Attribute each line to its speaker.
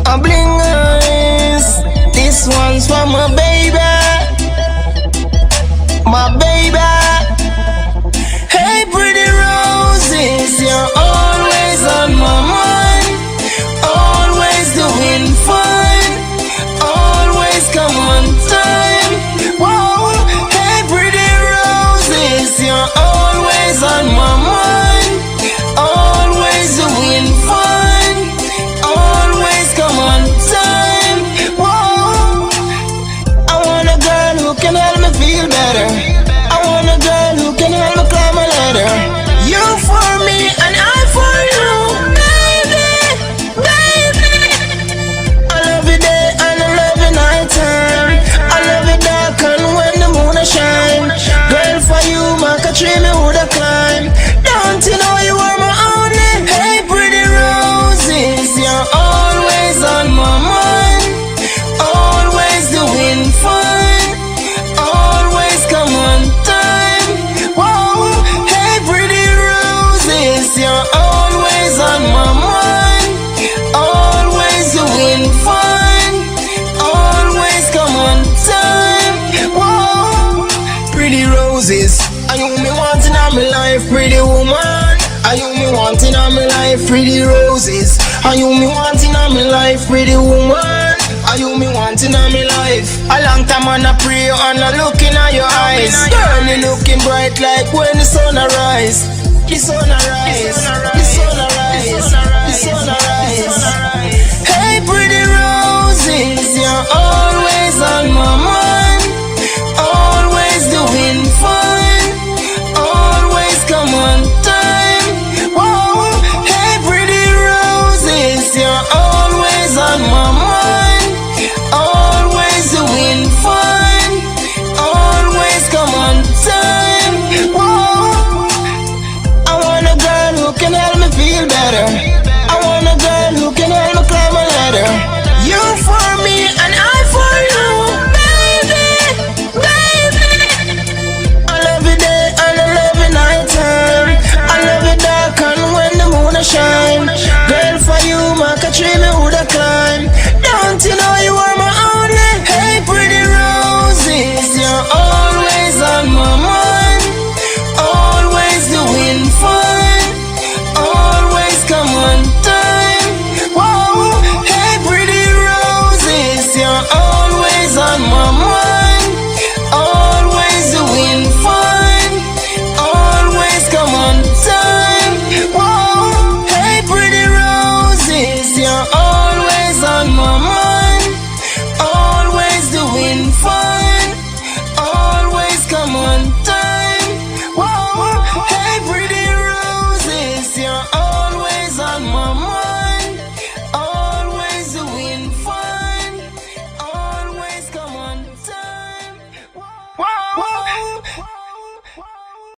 Speaker 1: A bling eyes. This one's for my baby. My baby. Hey pretty roses, you're always on my mind. Always doing fine. Always come on time. Whoa. Hey pretty roses, you're always on my mind. Always doing fine. Always come on time. Whoa. I want a girl who can help me feel better. I want a girl who can help me climb a ladder. You for me and I for you, baby, baby. I love you day and I love you night time. I love you dark and when the moon shine. Girl, for you, my country me woulda climb. Don't you know you are my only? Hey pretty roses, you're always on my mind. Always doing fine. Always come on time. Whoa. Hey pretty roses, you're always on my mind. Always doing fine. Always come on time. Whoa. Pretty roses, are you me wanting on my life, pretty woman? Are you me wanting on my life, pretty roses? Are you me wanting on my life, pretty woman? Are you me wanting on my life? A long time and I pray and I looking at your eyes. Girl, you looking bright like when the sun arise. The sun arise. The sun arise. The sun arise. Hey pretty roses, you're always on my mind. Always doing fine. Always come on time. Whoa. Hey pretty roses, you're always on my mind. Always doing fine. Always come on time. Whoa. I want a girl who can help me feel better. I want a girl who can help me climb a ladder. You for me and I for you, baby, baby. I love you day and I love you night time. I love you dark and when the moon shine.